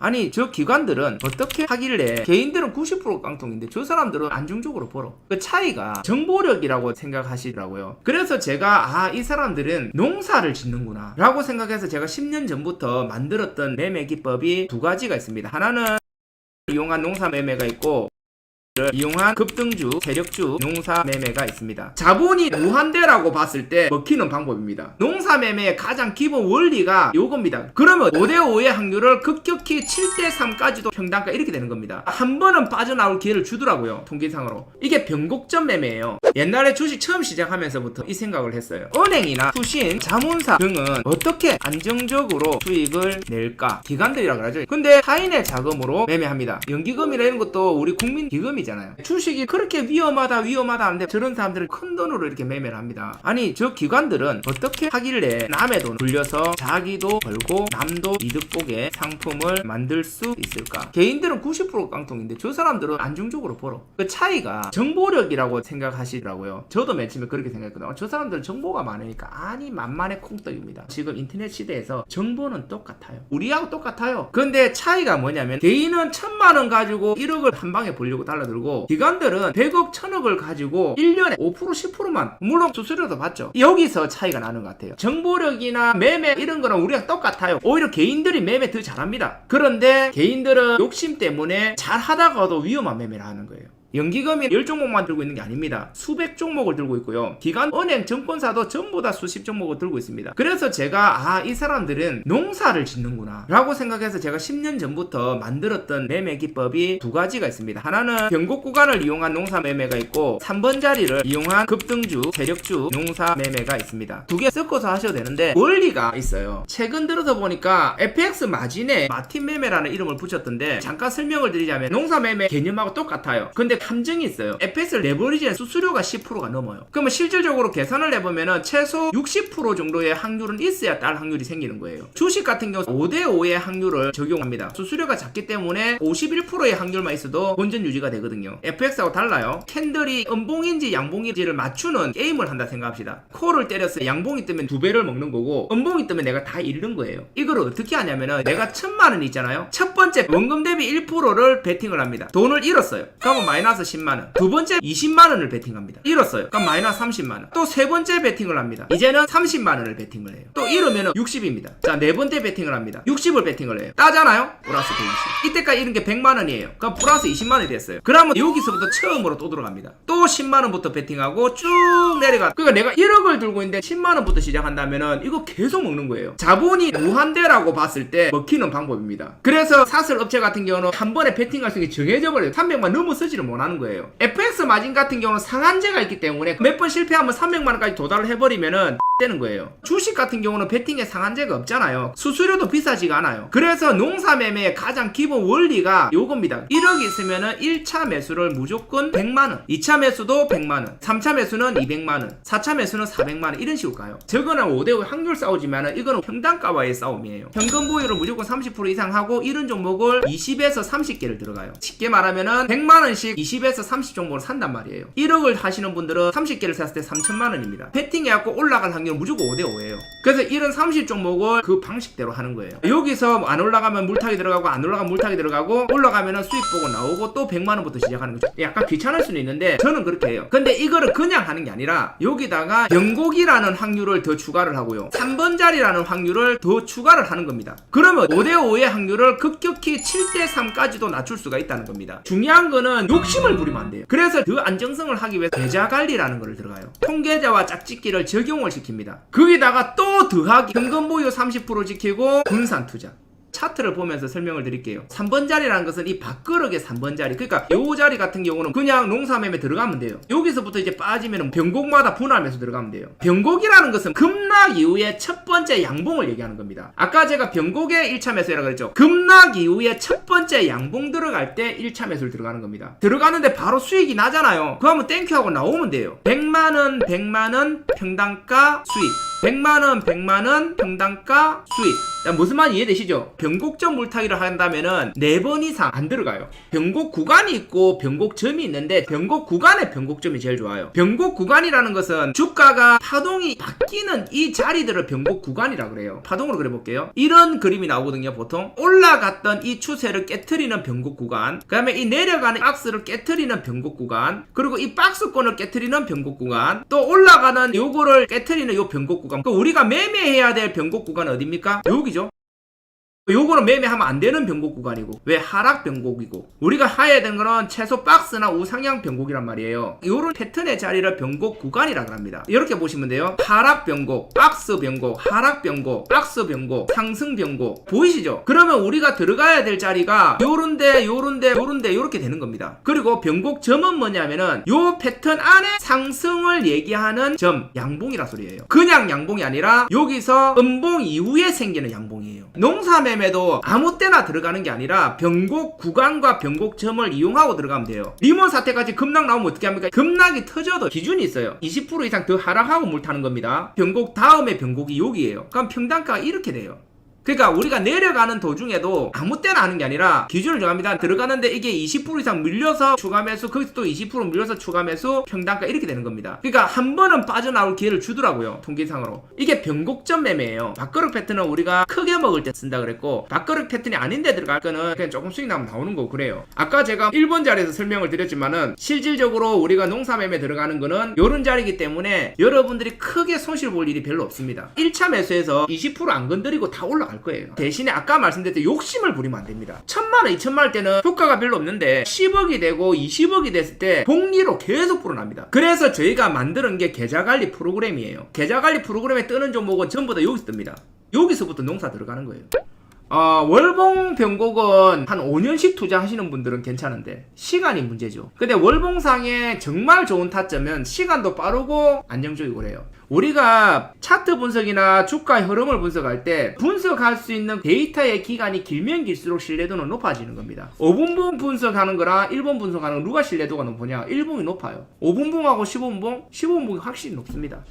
아니 저 기관들은 어떻게 하길래 개인들은 90% 깡통인데 저 사람들은 안중적으로 벌어. 그 차이가 정보력이라고 생각하시더라고요. 그래서 제가 이 사람들은 농사를 짓는구나 라고 생각해서 제가 10년 전부터 만들었던 매매 기법이 두 가지가 있습니다. 하나는 이용한 농사 매매가 있고 이용한 급등주, 세력주, 농사 매매가 있습니다. 자본이 무한대라고 봤을 때 먹히는 방법입니다. 농사 매매의 가장 기본 원리가 요겁니다. 그러면 5대5의 확률을 급격히 7대3까지도 평단가 이렇게 되는 겁니다. 한 번은 빠져나올 기회를 주더라고요. 통계상으로. 이게 변곡점 매매예요. 옛날에 주식 처음 시작하면서부터 이 생각을 했어요. 은행이나 투신, 자문사 등은 어떻게 안정적으로 수익을 낼까? 기관들이라고 하죠. 근데 타인의 자금으로 매매합니다. 연기금이나 이런 것도 우리 국민 기금이 잖아요. 주식이 그렇게 위험하다 하는데 저런 사람들은 큰 돈으로 이렇게 매매를 합니다. 아니 저 기관들은 어떻게 하길래 남의 돈 불려서 자기도 벌고 남도 이득 보게 상품을 만들 수 있을까? 개인들은 90% 깡통인데 저 사람들은 안중적으로 벌어. 그 차이가 정보력이라고 생각하시더라고요. 저도 맨 처음에 그렇게 생각했거든요. 저 사람들은 정보가 많으니까 아니 만만의 콩떡입니다. 지금 인터넷 시대에서 정보는 똑같아요. 우리하고 똑같아요. 근데 차이가 뭐냐면 개인은 1000만원 가지고 1억을 한 방에 벌려고 달라들고 기관들은 100억 1000억을 가지고 1년에 5% 10%만 물론 수수료도 받죠. 여기서 차이가 나는 것 같아요. 정보력이나 매매 이런 거는 우리랑 똑같아요. 오히려 개인들이 매매 더 잘합니다. 그런데 개인들은 욕심 때문에 잘 하다가도 위험한 매매를 하는 거예요. 연기금이 10종목만 들고 있는 게 아닙니다. 수백 종목을 들고 있고요. 기관, 은행, 증권사도 전부 다 수십 종목을 들고 있습니다. 그래서 제가 이 사람들은 농사를 짓는구나 라고 생각해서 제가 10년 전부터 만들었던 매매 기법이 두 가지가 있습니다. 하나는 변곡 구간을 이용한 농사 매매가 있고 3번 자리를 이용한 급등주, 세력주, 농사 매매가 있습니다. 두 개 섞어서 하셔도 되는데 원리가 있어요. 최근 들어서 보니까 FX 마진에 마틴 매매라는 이름을 붙였던데 잠깐 설명을 드리자면 농사 매매 개념하고 똑같아요. 근데 함정이 있어요. FX 레버리지의 수수료가 10%가 넘어요. 그러면 실질적으로 계산을 해보면은 최소 60% 정도의 확률은 있어야 딸 확률이 생기는 거예요. 주식 같은 경우 5대5의 확률을 적용합니다. 수수료가 작기 때문에 51%의 확률만 있어도 본전 유지가 되거든요. FX하고 달라요. 캔들이 음봉인지 양봉인지를 맞추는 게임을 한다 생각합시다. 콜을 때렸어요. 양봉이 뜨면 2배를 먹는 거고 음봉이 뜨면 내가 다 잃는 거예요. 이걸 어떻게 하냐면은 내가 1000만원 있잖아요. 첫 번째 원금 대비 1%를 베팅을 합니다. 돈을 잃었어요. 그러면 마이너스 10만원. 두 번째 20만원을 베팅합니다. 잃었어요. 그럼 마이너스 30만원. 또 세 번째 베팅을 합니다. 이제는 30만원을 베팅을 해요. 또 잃으면 60입니다. 자, 네 번째 베팅을 합니다. 60을 베팅을 해요. 따잖아요? 플러스 120. 이때까지 잃은 게 100만원이에요. 그럼 플러스 20만원이 됐어요. 그러면 여기서부터 처음으로 또 들어갑니다. 또 10만원부터 베팅하고 쭉 내려가. 그러니까 내가 1억을 들고 있는데 10만원부터 시작한다면은 이거 계속 먹는 거예요. 자본이 무한대라고 봤을 때 먹히는 방법입니다. 그래서 사슬 업체 같은 경우는 한 번에 베팅할 수 있게 정해져 버려요. 300만 넘어서지를 못하는 거예요. FX 마진 같은 경우는 상한제가 있기 때문에 몇 번 실패하면 300만원까지 도달을 해버리면은 되는 거예요. 주식 같은 경우는 베팅에 상한제가 없잖아요. 수수료도 비싸지가 않아요. 그래서 농사 매매의 가장 기본 원리가 요겁니다. 1억 있으면은 1차 매수를 무조건 100만원, 2차 매수도 100만원, 3차 매수는 200만원, 4차 매수는 400만원 이런 식으로 가요. 저거는 5대5 확률 싸우지만은 이거는 평단가와의 싸움이에요. 현금 보유를 무조건 30% 이상 하고 이런 종목을 20에서 30개를 들어가요. 쉽게 말하면은 100만원씩 20에서 30종목을 산단 말이에요. 1억을 하시는 분들은 30개를 샀을 때 3천만원입니다. 베팅해갖고 올라갈 확률 무조건 5대5예요. 그래서 이런 30종목을 그 방식대로 하는 거예요. 여기서 안 올라가면 물타기 들어가고 안 올라가면 물타기 들어가고 올라가면은 수익 보고 나오고 또 100만원부터 시작하는 거죠. 약간 귀찮을 수는 있는데 저는 그렇게 해요. 근데 이거를 그냥 하는 게 아니라 여기다가 변곡이라는 확률을 더 추가를 하고요. 3번 자리라는 확률을 더 추가를 하는 겁니다. 그러면 5대5의 확률을 급격히 7대3까지도 낮출 수가 있다는 겁니다. 중요한 거는 욕심을 부리면 안 돼요. 그래서 그 안정성을 하기 위해서 계좌 관리라는 걸 들어가요. 통계자와 짝짓기를 적용을 시킵니다. 거기다가 또 더하기 현금 보유 30% 지키고 분산 투자. 차트를 보면서 설명을 드릴게요. 3번 자리라는 것은 이 밥그릇의 3번 자리. 그러니까 요 자리 같은 경우는 그냥 농사매매 들어가면 돼요. 여기서부터 이제 빠지면 변곡마다 분할하면서 들어가면 돼요. 변곡이라는 것은 급락 이후에 첫 번째 양봉을 얘기하는 겁니다. 아까 제가 변곡의 1차 매수라고 그랬죠. 급락 이후에 첫 번째 양봉 들어갈 때 1차 매수를 들어가는 겁니다. 들어가는데 바로 수익이 나잖아요. 그러면 땡큐 하고 나오면 돼요. 100만원 100만원 평단가 수익. 100만원 100만원 평단가 수익. 자, 무슨 말인지 이해되시죠? 변곡점 물타기를 한다면은 4번 이상 안 들어가요. 변곡 구간이 있고 변곡점이 있는데 변곡 구간의 변곡점이 제일 좋아요. 변곡 구간이라는 것은 주가가 파동이 바뀌는 이 자리들을 변곡 구간이라 그래요. 파동으로 그려볼게요. 이런 그림이 나오거든요. 보통 올라갔던 이 추세를 깨트리는 변곡 구간, 그 다음에 이 내려가는 박스를 깨트리는 변곡 구간, 그리고 이 박스권을 깨트리는 변곡 구간, 또 올라가는 요거를 깨트리는 요 변곡 구간. 그 우리가 매매해야 될 변곡 구간은 어딥니까? 여기죠. 요거는 매매하면 안 되는 변곡 구간이고, 왜 하락 변곡이고, 우리가 해야 되는 거는 최소 박스나 우상향 변곡이란 말이에요. 요런 패턴의 자리를 변곡 구간이라고 합니다. 이렇게 보시면 돼요. 하락 변곡, 박스 변곡, 하락 변곡, 박스 변곡, 상승 변곡. 보이시죠? 그러면 우리가 들어가야 될 자리가 요런데 요렇게 되는 겁니다. 그리고 변곡점은 뭐냐면은 요 패턴 안에 상승을 얘기하는 점, 양봉이라 소리예요. 그냥 양봉이 아니라 여기서 음봉 이후에 생기는 양봉이에요. 농사매매도 아무 때나 들어가는 게 아니라 변곡 구간과 변곡점을 이용하고 들어가면 돼요. 리먼 사태까지 급락 나오면 어떻게 합니까? 급락이 터져도 기준이 있어요. 20% 이상 더 하락하고 물 타는 겁니다. 변곡 다음에 변곡이 여기에요. 그럼 평단가가 이렇게 돼요. 그러니까 우리가 내려가는 도중에도 아무 때나 하는 게 아니라 기준을 정합니다. 들어가는데 이게 20% 이상 밀려서 추가 매수, 거기서 또 20% 밀려서 추가 매수, 평단가 이렇게 되는 겁니다. 그러니까 한 번은 빠져나올 기회를 주더라고요. 통계상으로. 이게 변곡점 매매예요. 밥그릇 패턴은 우리가 크게 먹을 때 쓴다 그랬고, 밥그릇 패턴이 아닌데 들어갈 거는 그냥 조금 수익 나면 나오는 거고 그래요. 아까 제가 1번 자리에서 설명을 드렸지만은 실질적으로 우리가 농사매매 들어가는 거는 요런 자리이기 때문에 여러분들이 크게 손실 볼 일이 별로 없습니다. 1차 매수에서 20% 안 건드리고 다 올라갈 거예요. 대신에 아까 말씀드렸듯이 욕심을 부리면 안 됩니다. 1000만원, 2000만원 때는 효과가 별로 없는데 10억이 되고 20억이 됐을 때 복리로 계속 불어납니다. 그래서 저희가 만드는 게 계좌관리 프로그램이에요. 계좌관리 프로그램에 뜨는 종목은 전부 다 여기서 뜹니다. 여기서부터 농사 들어가는 거예요. 월봉 변곡은 한 5년씩 투자하시는 분들은 괜찮은데 시간이 문제죠. 근데 월봉상의 정말 좋은 타점은 시간도 빠르고 안정적이고 그래요. 우리가 차트 분석이나 주가의 흐름을 분석할 때 분석할 수 있는 데이터의 기간이 길면 길수록 신뢰도는 높아지는 겁니다. 5분봉 분석하는 거랑 1분 분석하는 거 누가 신뢰도가 높으냐? 1분이 높아요. 5분봉하고 15분봉? 15분봉이 확실히 높습니다.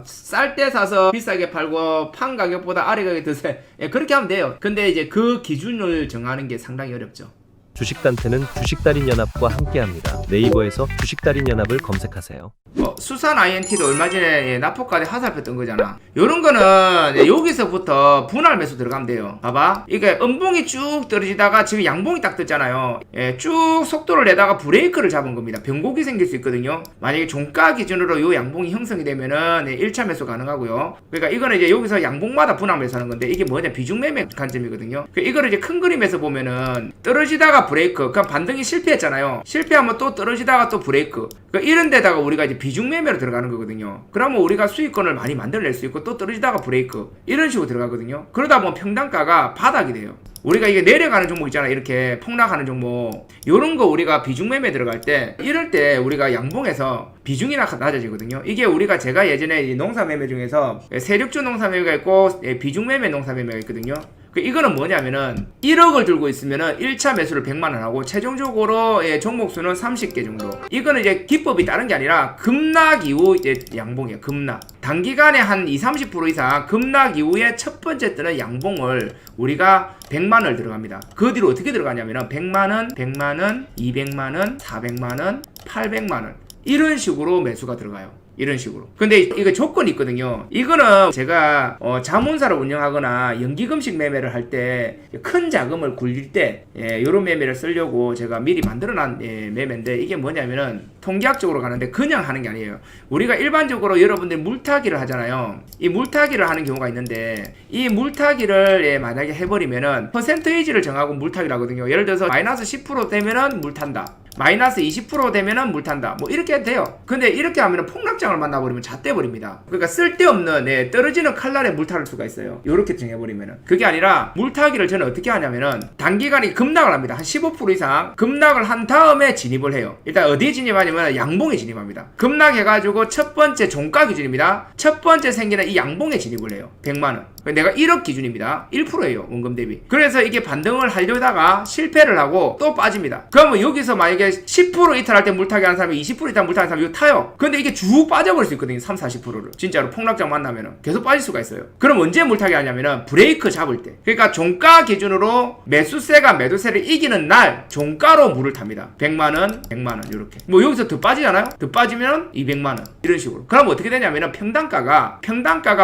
쌀 때 사서 비싸게 팔고 판 가격보다 아래 가격이 더 세. 그렇게 하면 돼요. 근데 이제 그 기준을 정하는 게 상당히 어렵죠. 주식단태는 주식달인연합과 함께합니다. 네이버에서 주식달인연합을 검색하세요. 수산 INT도 얼마 전에 납포가대 하살폈던 거잖아. 요런 거는 여기서부터 분할 매수 들어가면 돼요. 봐봐. 이게 음봉이 쭉 떨어지다가 지금 양봉이 딱 떴잖아요. 쭉 속도를 내다가 브레이크를 잡은 겁니다. 변곡이 생길 수 있거든요. 만약에 종가 기준으로 요 양봉이 형성이 되면은 1차 매수 가능하고요. 그러니까 이거는 이제 여기서 양봉마다 분할 매수하는 건데 이게 뭐냐? 비중매매 관점이거든요. 이거를 이제 큰 그림에서 보면은 떨어지다가 브레이크, 그럼 반등이 실패했잖아요. 실패하면 또 떨어지다가 또 브레이크. 그러니까 이런 데다가 우리가 이제 비중 매매로 들어가는 거거든요. 그러면 우리가 수익권을 많이 만들어낼 수 있고 또 떨어지다가 브레이크 이런 식으로 들어가거든요. 그러다 보면 평단가가 바닥이 돼요. 우리가 이게 내려가는 종목 있잖아. 이렇게 폭락하는 종목, 요런 거 우리가 비중 매매 들어갈 때 이럴 때 우리가 양봉에서 비중이 낮아지거든요. 이게 우리가 제가 예전에 농사 매매 중에서 세력주 농사 매매가 있고 비중 매매 농사 매매가 있거든요. 이거는 뭐냐면은 1억을 들고 있으면은 1차 매수를 100만원 하고 최종적으로 종목 수는 30개 정도. 이거는 이제 기법이 다른 게 아니라 급락 이후 이제 양봉이에요. 급락. 단기간에 한 20-30% 이상 급락 이후에 첫 번째 뜨는 양봉을 우리가 100만원을 들어갑니다. 그 뒤로 어떻게 들어가냐면은 100만원, 100만원, 200만원, 400만원, 800만원 이런 식으로 매수가 들어가요. 이런 식으로. 근데 이거 조건이 있거든요. 이거는 제가 자문사를 운영하거나 연기금식 매매를 할 때 큰 자금을 굴릴 때 이런 매매를 쓰려고 제가 미리 만들어놓은 매매인데, 이게 뭐냐면은 통계학적으로 가는데 그냥 하는 게 아니에요. 우리가 일반적으로 여러분들 물타기를 하잖아요. 이 물타기를 하는 경우가 있는데, 이 물타기를 만약에 해버리면은 퍼센테이지를 정하고 물타기를 하거든요. 예를 들어서 마이너스 10% 되면은 물탄다, 마이너스 20% 되면은 물탄다, 뭐 이렇게 해도 돼요. 근데 이렇게 하면은 폭락장을 만나버리면 잣대버립니다. 그러니까 쓸데없는 떨어지는 칼날에 물타를 수가 있어요. 요렇게 정해버리면은. 그게 아니라 물타기를 저는 어떻게 하냐면은 단기간에 급락을 합니다. 한 15% 이상 급락을 한 다음에 진입을 해요. 일단 어디에 진입하냐면 양봉에 진입합니다. 급락해가지고 첫 번째 종가 기준입니다. 첫 번째 생기는 이 양봉에 진입을 해요. 100만원. 내가 1억 기준입니다. 1%예요. 원금 대비. 그래서 이게 반등을 하려다가 실패를 하고 또 빠집니다. 그러면 여기서 만약에 만약에 10% 이탈할 때 물타기 하는 사람이 20% 이탈 물타기 하는 사람이 이거 타요. 근데 이게 쭉 빠져버릴 수 있거든요. 30-40%를. 진짜로 폭락장 만나면은 계속 빠질 수가 있어요. 그럼 언제 물타기 하냐면은 브레이크 잡을 때. 그러니까 종가 기준으로 매수세가 매도세를 이기는 날 종가로 물을 탑니다. 100만원, 100만원 이렇게. 뭐 여기서 더 빠지잖아요. 더 빠지면 200만원 이런 식으로. 그럼 어떻게 되냐면은 평단가가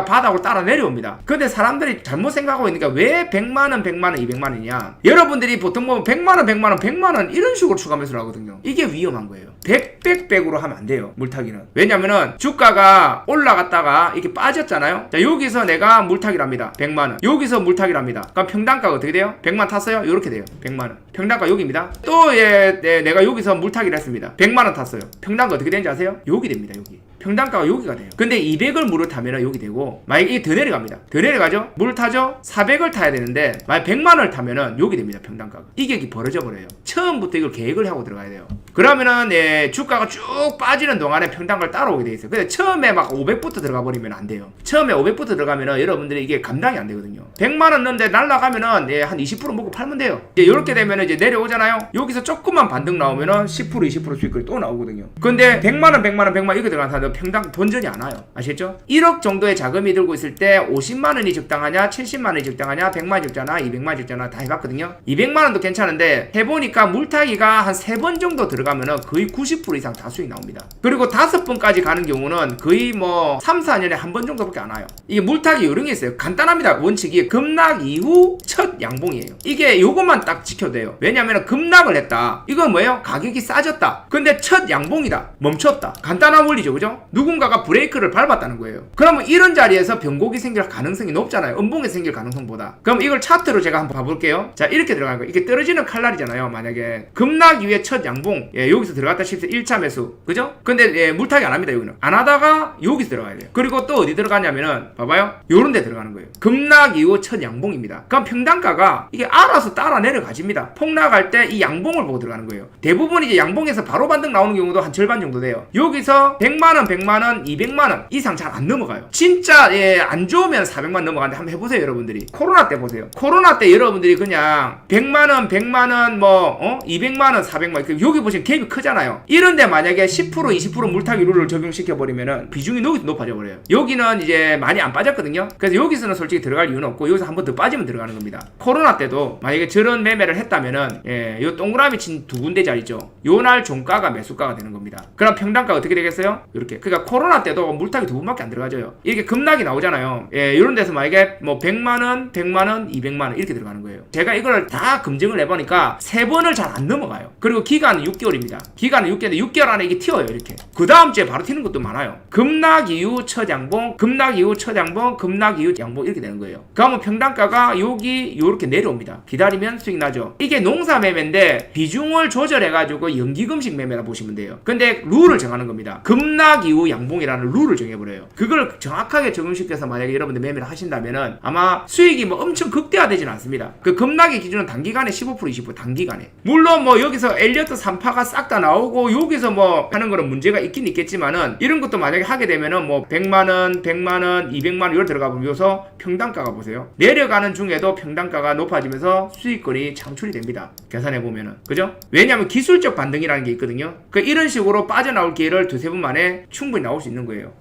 바닥으로 따라 내려옵니다. 근데 사람들이 잘못 생각하고 있으니까 왜 100만원, 100만원, 200만원이냐. 여러분들이 보통 보면 100만원, 100만원, 100만원 이런 식으로 추가 매수를 하거든요. 이게 위험한 거예요. 100으로 하면 안 돼요. 물타기는. 왜냐면은 주가가 올라갔다가 이렇게 빠졌잖아요. 자, 여기서 내가 물타기를 합니다. 100만원. 여기서 물타기를 합니다. 그럼 평단가가 어떻게 돼요? 100만 탔어요? 이렇게 돼요. 100만원. 평단가 여기입니다. 또 내가 여기서 물타기를 했습니다. 100만원 탔어요. 평단가 어떻게 되는지 아세요? 여기 됩니다. 여기. 평단가가 여기가 돼요. 근데 200을 물을 타면 여기 되고, 만약에 이게 더 내려갑니다. 더 내려가죠? 물을 타죠? 400을 타야 되는데 만약 100만원을 타면은 여기 됩니다. 평단가가. 이게 벌어져 버려요. 처음부터 이걸 계획을 하고 들어가야 돼요. 그러면은 주가가 쭉 빠지는 동안에 평단가를 따라오게 돼 있어요. 근데 처음에 막 500부터 들어가 버리면 안 돼요. 처음에 500부터 들어가면은 여러분들이 이게 감당이 안 되거든요. 100만원 넣는데 날라가면은 한 20% 먹고 팔면 돼요. 이렇게 되면은 이제 내려오잖아요. 여기서 조금만 반등 나오면은 10% 20% 수익률이 또 나오거든요. 근데 100만원 이렇게 들어간 사람들 평당 본전이 안 와요. 아시겠죠? 1억 정도의 자금이 들고 있을 때 50만원이 적당하냐, 70만원이 적당하냐, 100만원이 적당하냐, 200만원이 적당하냐 다 해봤거든요. 200만원도 괜찮은데 해보니까 물타기가 한 3번 정도 들어가면은 거의 90% 이상 다 수익 나옵니다. 그리고 5번까지 가는 경우는 거의 뭐 3, 4년에 한 번 정도밖에 안 와요. 이게 물타기 요령이 있어요. 간단합니다. 원칙이 급락 이후 첫 양봉이에요. 이게 요것만 딱 지켜도 돼요. 왜냐면 급락을 했다. 이건 뭐예요? 가격이 싸졌다. 근데 첫 양봉이다. 멈췄다. 간단한 원리죠. 그죠? 누군가가 브레이크를 밟았다는 거예요. 그러면 이런 자리에서 변곡이 생길 가능성이 높잖아요. 음봉이 생길 가능성보다. 그럼 이걸 차트로 제가 한번 봐볼게요. 자, 이렇게 들어가는 거예요. 이게 떨어지는 칼날이잖아요. 만약에 급락 이후에 첫 양봉, 여기서 들어갔다 싶을 때 1차 매수, 그죠? 근데 물타기 안 합니다. 여기는 안 하다가 여기서 들어가야 돼요. 그리고 또 어디 들어가냐면은 봐봐요. 요런 데 들어가는 거예요. 급락 이후 첫 양봉입니다. 그럼 평단가가 이게 알아서 따라 내려가집니다. 폭락할 때 이 양봉을 보고 들어가는 거예요. 대부분 이제 양봉에서 바로 반등 나오는 경우도 한 절반 정도 돼요. 여기서 100만원, 100만원, 200만원 이상 잘 안 넘어가요. 진짜 안 좋으면 400만 넘어가는데 한번 해보세요. 여러분들이 코로나 때 보세요. 코로나 때 여러분들이 그냥 100만원, 100만원 200만원, 400만원 여기 보시면 갭이 크잖아요. 이런데 만약에 10% 20% 물타기 룰을 적용시켜버리면은 비중이 높아져 버려요. 여기는 이제 많이 안 빠졌거든요. 그래서 여기서는 솔직히 들어갈 이유는 없고 여기서 한 번 더 빠지면 들어가는 겁니다. 코로나 때도 만약에 저런 매매를 했다면은 요 동그라미 친 두 군데 자리죠. 요날 종가가 매수가가 되는 겁니다. 그럼 평단가 어떻게 되겠어요? 이렇게. 그러니까 코로나 때도 물타기 두 번밖에 안 들어가져요. 이렇게 급락이 나오잖아요. 이런 데서 만약에 뭐 100만원, 100만원, 200만원 이렇게 들어가는 거예요. 제가 이걸 다 검증을 해보니까 3번을 잘 안 넘어가요. 그리고 기간은 6개월입니다. 기간은 6개월인데 6개월 안에 이게 튀어요. 이렇게. 그 다음 주에 바로 튀는 것도 많아요. 급락 이후 첫 양봉, 급락 이후 첫 양봉, 급락 이후 양봉 이렇게 되는 거예요. 그러면 평단가가 여기 요렇게 내려옵니다. 기다리면 수익 나죠. 이게 농사 매매인데 비중을 조절해가지고 연기금식 매매라 보시면 돼요. 근데 룰을 정하는 겁니다. 급락 이후 양봉이라는 룰을 정해버려요. 그걸 정확하게 적용시켜서 만약에 여러분들 매매를 하신다면은 아마 수익이 뭐 엄청 극대화되지는 않습니다. 그 급락의 기준은 단기간에 15% 20% 단기간에. 물론 뭐 여기서 엘리어트 3파가 싹 다 나오고 여기서 뭐 하는 거는 문제가 있긴 있겠지만은 이런 것도 만약에 하게 되면은 뭐 100만원, 100만원, 200만원 이걸 들어가 보면서 평단가가 보세요. 내려가는 중에도 평단가가 높아지면서 수익권이 창출이 됩니다. 계산해 보면은. 그죠? 왜냐하면 기술적 반등이라는 게 있거든요. 이런 식으로 빠져나올 기회를 두세 번 만에 충분히 나올 수 있는 거예요.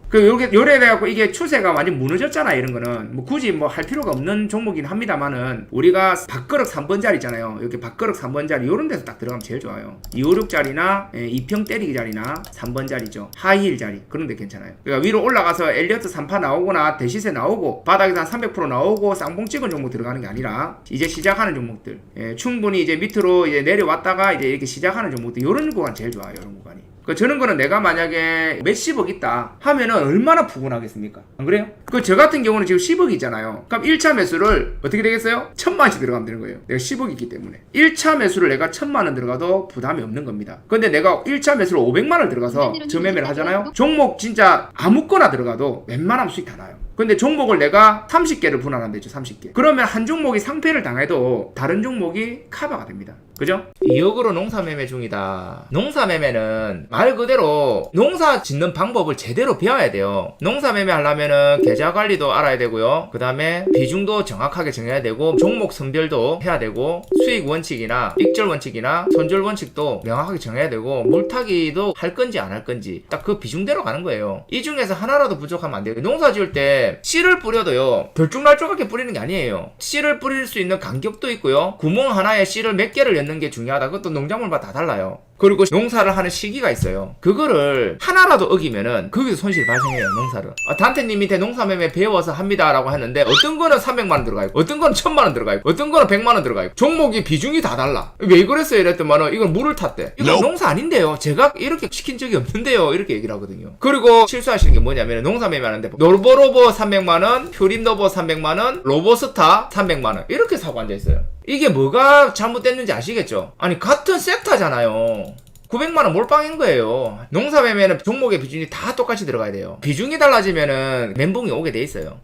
요래 돼갖고 이게 추세가 완전 무너졌잖아. 이런 거는 뭐 굳이 뭐 할 필요가 없는 종목이긴 합니다만은 우리가 밥그릇 3번 자리 있잖아요. 이렇게 밥그릇 3번 자리 요런 데서 딱 들어가면 제일 좋아요. 256 자리나 2평 때리기 자리나 3번 자리죠. 하이힐 자리 그런 데 괜찮아요. 그러니까 위로 올라가서 엘리어트 3파 나오거나 대시세 나오고 바닥에서 한 300% 나오고 쌍봉 찍은 종목 들어가는 게 아니라 이제 시작하는 종목들, 충분히 이제 밑으로 이제 내려왔다가 이제 이렇게 시작하는 종목들 요런 구간 제일 좋아요. 요런 구간이. 저런 거는 내가 만약에 몇십억 있다 하면은 얼마나 푸근하겠습니까? 안 그래요? 저 같은 경우는 지금 10억 있잖아요. 그럼 1차 매수를 어떻게 되겠어요? 1000만원씩 들어가면 되는 거예요. 내가 10억 있기 때문에. 1차 매수를 내가 1000만원 들어가도 부담이 없는 겁니다. 근데 내가 1차 매수를 500만원 들어가서 저매매를 하잖아요. 종목 진짜 아무거나 들어가도 웬만하면 수익 다 나요. 근데 종목을 내가 30개를 분할한댔죠. 30개. 그러면 한 종목이 상패를 당해도 다른 종목이 커버가 됩니다. 그죠? 2억으로 농사매매 중이다. 농사매매는 말 그대로 농사 짓는 방법을 제대로 배워야 돼요. 농사매매 하려면은 계좌관리도 알아야 되고요. 그 다음에 비중도 정확하게 정해야 되고 종목 선별도 해야 되고 수익 원칙이나 익절 원칙이나 손절 원칙도 명확하게 정해야 되고 물타기도 할 건지 안 할 건지 딱 그 비중대로 가는 거예요. 이 중에서 하나라도 부족하면 안 돼요. 농사 지을 때 씨를 뿌려도요 들쭉날쭉하게 뿌리는 게 아니에요. 씨를 뿌릴 수 있는 간격도 있고요. 구멍 하나에 씨를 몇 개를 넣는 게 중요하다. 그것도 농작물마다 다 달라요. 그리고 농사를 하는 시기가 있어요. 그거를 하나라도 어기면은 거기서 손실이 발생해요. 농사를. 단테님 밑에 농사매매 배워서 합니다 라고 했는데 어떤 거는 300만원 들어가 있고 어떤 거는 1000만원 들어가 있고 어떤 거는 100만원 들어가 있고 종목이 비중이 다 달라. 왜 그랬어요 이랬더만은 이건 물을 탔대. 이거 농사 아닌데요. 제가 이렇게 시킨 적이 없는데요. 이렇게 얘기를 하거든요. 그리고 실수하시는 게 뭐냐면 농사매매 하는데 노보로보 300만원, 퓨림노보 300만원, 로보스타 300만원 이렇게 사고 앉아있어요. 이게 뭐가 잘못됐는지 아시겠죠? 아니 같은 섹터잖아요. 900만원 몰빵인 거예요. 농사매매는 종목의 비중이 다 똑같이 들어가야 돼요. 비중이 달라지면은 멘붕이 오게 돼 있어요.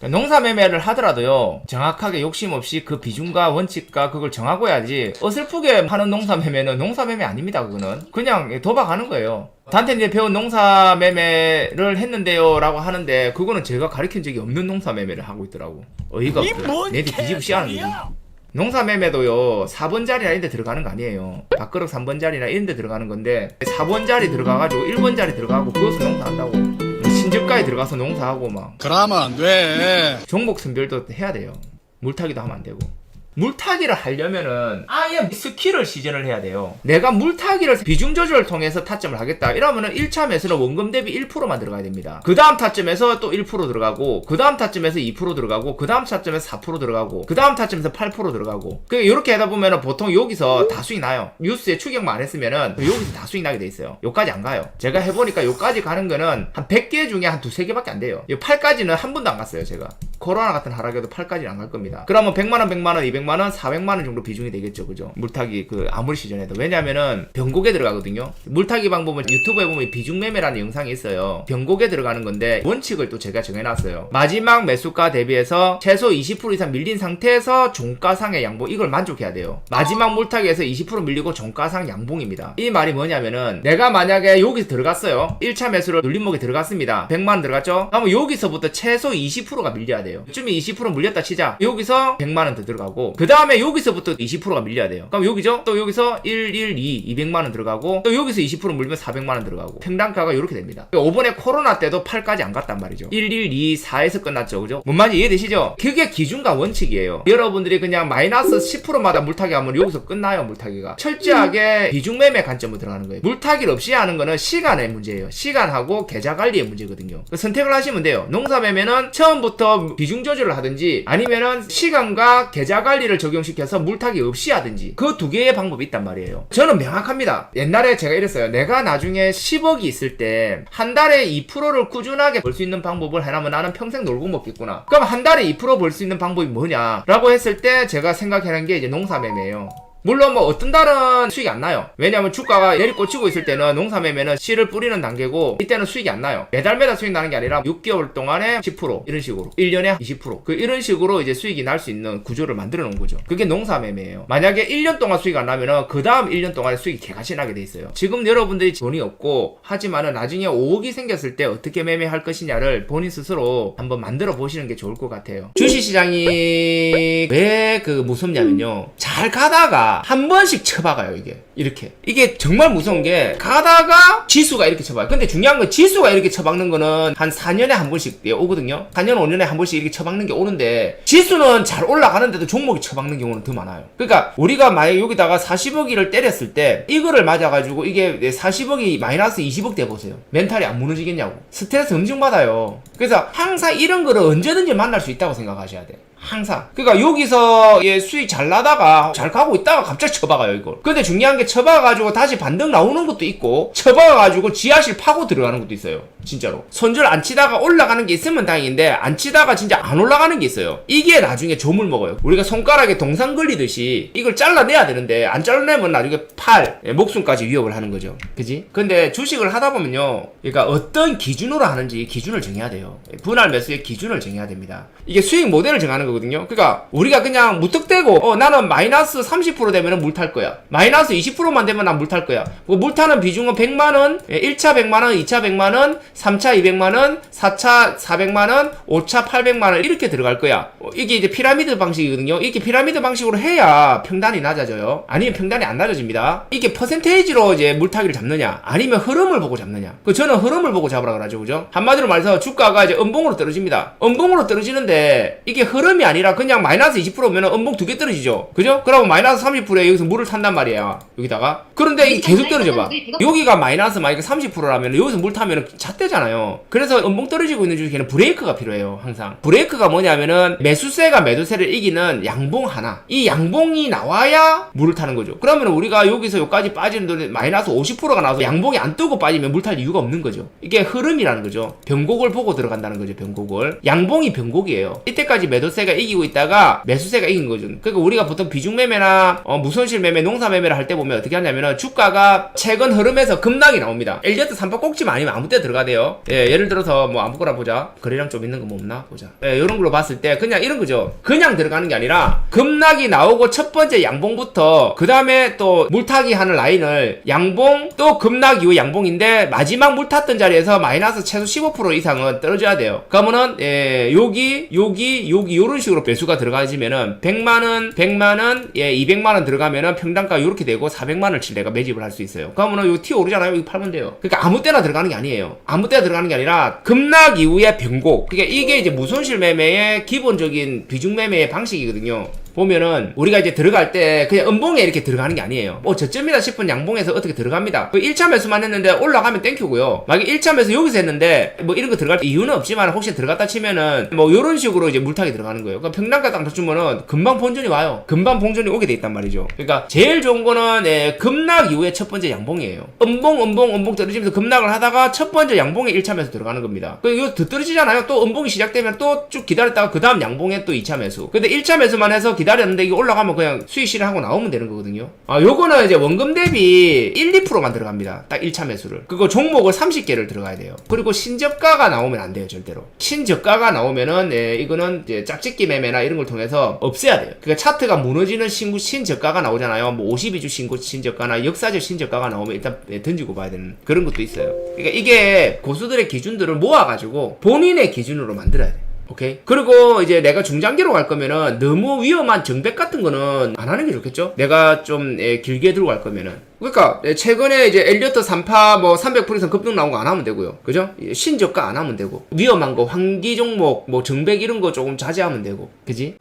농사매매를 하더라도요 정확하게 욕심 없이 그 비중과 원칙과 그걸 정하고 해야지 어설프게 하는 농사매매는 농사매매 아닙니다. 그거는 그냥 도박하는 거예요. 단테님 배운 농사매매를 했는데요 라고 하는데 그거는 제가 가르친 적이 없는 농사매매를 하고 있더라고. 어이가 없어요. 내한테 뒤집어 씌하는 거지. 농사매매도요 4번 자리나 이런 데 들어가는 거 아니에요. 밥그릇 3번 자리나 이런 데 들어가는 건데 4번 자리 들어가가지고 1번 자리 들어가고 그것을 농사한다고. 신저가에 들어가서 농사하고 막 그러면 안 돼. 종목 선별도 해야 돼요. 물타기도 하면 안 되고. 물타기를 하려면은 아예 스킬을 시전을 해야 돼요. 내가 물타기를 비중 조절을 통해서 타점을 하겠다 이러면은 1차 매수는 원금 대비 1%만 들어가야 됩니다. 그 다음 타점에서 또 1% 들어가고 그 다음 타점에서 2% 들어가고 그 다음 타점에서 4% 들어가고 그 다음 타점에서 8% 들어가고 이렇게 하다 보면은 보통 여기서 다 수익 나요. 뉴스에 추격만 안 했으면은 여기서 다 수익 나게 돼 있어요. 요까지 안 가요. 제가 해보니까 요까지 가는 거는 한 100개 중에 한 2-3개밖에 안 돼요. 요 8까지는 한 번도 안 갔어요. 제가 코로나 같은 하락에도 8까지는 안 갈 겁니다. 그러면 100만원 100만원 200만원 400만원 정도 비중이 되겠죠. 그죠? 물타기 아무리 시전해도. 왜냐면은 변곡에 들어가거든요. 물타기 방법은 유튜브에 보면 비중매매라는 영상이 있어요. 변곡에 들어가는 건데 원칙을 또 제가 정해놨어요. 마지막 매수가 대비해서 최소 20% 이상 밀린 상태에서 종가상의 양봉 이걸 만족해야 돼요. 마지막 물타기에서 20% 밀리고 종가상 양봉입니다. 이 말이 뭐냐면은 내가 만약에 여기서 들어갔어요. 1차 매수로 눌림목에 들어갔습니다. 100만원 들어갔죠? 그러면 여기서부터 최소 20%가 밀려야 돼요. 이쯤에 20% 물렸다 치자. 여기서 100만원 더 들어가고 그 다음에 여기서부터 20%가 밀려야 돼요. 그럼 여기죠? 또 여기서 1, 1, 2, 200만원 들어가고 또 여기서 20% 물면 400만원 들어가고 평단가가 이렇게 됩니다. 5번에 코로나 때도 8까지 안 갔단 말이죠. 1, 1, 2, 4에서 끝났죠. 그죠? 뭔 말인지 이해되시죠? 그게 기준과 원칙이에요. 여러분들이 그냥 마이너스 10%마다 물타기 하면 여기서 끝나요. 물타기가. 철저하게 비중매매 관점으로 들어가는 거예요. 물타기를 없이 하는 거는 시간의 문제예요. 시간하고 계좌관리의 문제거든요. 선택을 하시면 돼요. 농사매매는 처음부터 비중 조절을 하든지 아니면은 시간과 계좌관리를 적용시켜서 물타기 없이 하든지 그 두 개의 방법이 있단 말이에요. 저는 명확합니다. 옛날에 제가 이랬어요. 내가 나중에 10억이 있을 때 한 달에 2%를 꾸준하게 벌 수 있는 방법을 해놔면 나는 평생 놀고 먹겠구나. 그럼 한 달에 2% 벌 수 있는 방법이 뭐냐 라고 했을 때 제가 생각하는 게 이제 농사매매예요. 물론 뭐 어떤 달은 수익이 안 나요. 왜냐면 주가가 내리꽂히고 있을 때는 농사매매는 씨를 뿌리는 단계고 이때는 수익이 안 나요. 매달 수익 나는 게 아니라 6개월 동안에 10% 이런 식으로 1년에 20% 이런 식으로 이제 수익이 날 수 있는 구조를 만들어 놓은 거죠. 그게 농사매매예요. 만약에 1년 동안 수익 안 나면은 그 다음 1년 동안에 수익이 개같이 나게 돼 있어요. 지금 여러분들이 돈이 없고 하지만은 나중에 5억이 생겼을 때 어떻게 매매할 것이냐를 본인 스스로 한번 만들어 보시는 게 좋을 것 같아요. 주식시장이 왜 무섭냐면요. 잘 가다가 한 번씩 쳐박아요. 이게 정말 무서운 게 가다가 지수가 이렇게 쳐박아요. 근데 중요한 건 지수가 이렇게 쳐박는 거는 한 4년에 한 번씩 오거든요. 4년 5년에 한 번씩 이렇게 쳐박는 게 오는데 지수는 잘 올라가는데도 종목이 쳐박는 경우는 더 많아요. 그러니까 우리가 만약 여기다가 40억이를 때렸을 때 이거를 맞아가지고 이게 40억이 마이너스 20억 돼보세요. 멘탈이 안 무너지겠냐고. 스트레스 엄청 받아요. 그래서 항상 이런 거를 언제든지 만날 수 있다고 생각하셔야 돼. 항상. 그러니까 여기서 수익 잘 나다가 잘 가고 있다가 갑자기 쳐박아요 이걸. 근데 중요한 게 쳐박아가지고 다시 반등 나오는 것도 있고 쳐박아가지고 지하실 파고 들어가는 것도 있어요. 진짜로. 손절 안 치다가 올라가는 게 있으면 다행인데 안 치다가 진짜 안 올라가는 게 있어요. 이게 나중에 조물 먹어요. 우리가 손가락에 동상 걸리듯이 이걸 잘라내야 되는데 안 잘라내면 나중에 팔, 목숨까지 위협을 하는 거죠. 그지? 근데 주식을 하다 보면요, 그러니까 어떤 기준으로 하는지 기준을 정해야 돼요. 분할 매수의 기준을 정해야 됩니다. 이게 수익 모델을 정하는 거거든요. 그러니까 우리가 그냥 무턱대고 나는 마이너스 30% 되면 물 탈 거야, 마이너스 20%만 되면 난 물 탈 거야. 물 타는 비중은 100만원, 1차 100만원, 2차 100만원, 3차 200만원, 4차 400만원, 5차 800만원 이렇게 들어갈 거야. 이게 이제 피라미드 방식이거든요. 이렇게 피라미드 방식으로 해야 평단이 낮아져요. 아니면 평단이 안 낮아집니다. 이게 퍼센테이지로 이제 물타기를 잡느냐, 아니면 흐름을 보고 잡느냐. 저는 흐름을 보고 잡으라 그러죠. 그죠? 한마디로 말해서 주가가 이제 음봉으로 떨어집니다. 음봉으로 떨어지는데 이게 흐름이 아니라 그냥 마이너스 20%면 음봉 2개 떨어지죠. 그죠? 그러면 마이너스 30%에 여기서 물을 탄단 말이야. 여기다가. 그런데 이게 계속 떨어져봐. 여기가 마이너스 만약에 30%라면 여기서 물 타면 잣대잖아요. 그래서 음봉 떨어지고 있는 주식에는 브레이크가 필요해요. 항상. 브레이크가 뭐냐면은 매수세가 매도세를 이기는 양봉 하나. 이 양봉이 나와야 물을 타는 거죠. 그러면 우리가 여기서 여기까지 빠지는데 마이너스 50%가 나와서 양봉이 안 뜨고 빠지면 물 탈 이유가 없는 거죠. 이게 흐름이라는 거죠. 변곡을 보고 들어간다는 거죠. 변곡을. 양봉이 변곡이에요. 이때까지 매도세가 이기고 있다가 매수세가 이긴 거죠. 그러니까 우리가 보통 비중 매매나 무손실 매매, 농사 매매를 할 때 보면 어떻게 하냐면은 주가가 최근 흐름에서 급락이 나옵니다. 엘리어트 3파 꼭지만 아니면 아무 때 들어가 돼요. 예를 들어서 뭐 아무거나 보자. 거래량 좀 있는 거 뭐 없나 보자. 이런 걸로 봤을 때 그냥 이런 거죠. 그냥 들어가는 게 아니라 급락이 나오고 첫 번째 양봉부터 그 다음에 또 물타기 하는 라인을 양봉 또 급락 이후 양봉인데 마지막 물 탔던 자리에서 마이너스 최소 15% 이상은 떨어져야 돼요. 그러면은 여기 요런 식으로 배수가 들어가지면은 100만원 200만원 들어가면은 평단가 요렇게 되고 400만원을 칠 내가 매집을 할 수 있어요. 그러면은 요 티 오르잖아요. 이거 팔면 돼요. 그러니까 아무 때나 들어가는 게 아니에요. 아무 때나 들어가는 게 아니라 급락 이후에 변곡. 그러니까 이게 이제 무손실 매매의 기본적인 비중 매매의 방식이거든요. 보면은 우리가 이제 들어갈 때 그냥 음봉에 이렇게 들어가는 게 아니에요. 저점이다 싶은 양봉에서 어떻게 들어갑니다. 1차 매수만 했는데 올라가면 땡큐고요. 만약에 1차 매수 여기서 했는데 뭐 이런 거 들어갈 이유는 없지만 혹시 들어갔다 치면은 뭐 요런 식으로 이제 물타기 들어가는 거예요. 그러니까 평단가 딱 낮추면은 금방 본전이 와요. 금방 본전이 오게 돼 있단 말이죠. 그러니까 제일 좋은 거는 급락 이후에 첫 번째 양봉이에요. 음봉 떨어지면서 급락을 하다가 첫 번째 양봉에 1차 매수 들어가는 겁니다. 이거 더 떨어지잖아요. 또 음봉이 시작되면 또 쭉 기다렸다가 그 다음 양봉에 또 2차 매수. 근데 1차 매수만 해서 기다렸는데 이게 올라가면 그냥 수익 실현하고 나오면 되는 거거든요. 요거는 이제 원금 대비 1-2%만 들어갑니다. 딱 1차 매수를. 그리고 종목을 30개를 들어가야 돼요. 그리고 신저가가 나오면 안 돼요. 절대로. 신저가가 나오면은 이거는 이제 짝짓기 매매나 이런 걸 통해서 없애야 돼요. 그러니까 차트가 무너지는 신저가가 나오잖아요. 뭐 52주 신저가나 역사적 신저가가 나오면 일단 던지고 봐야 되는 그런 것도 있어요. 그러니까 이게 고수들의 기준들을 모아가지고 본인의 기준으로 만들어야 돼요. 오케이? 그리고 이제 내가 중장기로 갈 거면은 너무 위험한 정백 같은 거는 안 하는 게 좋겠죠? 내가 좀 길게 들고 갈 거면은. 그러니까 최근에 이제 엘리어트 3파 뭐 300% 이상 급등 나온 거 안 하면 되고요. 그죠? 신저가 안 하면 되고. 위험한 거, 환기 종목, 뭐 정백 이런 거 조금 자제하면 되고. 그지?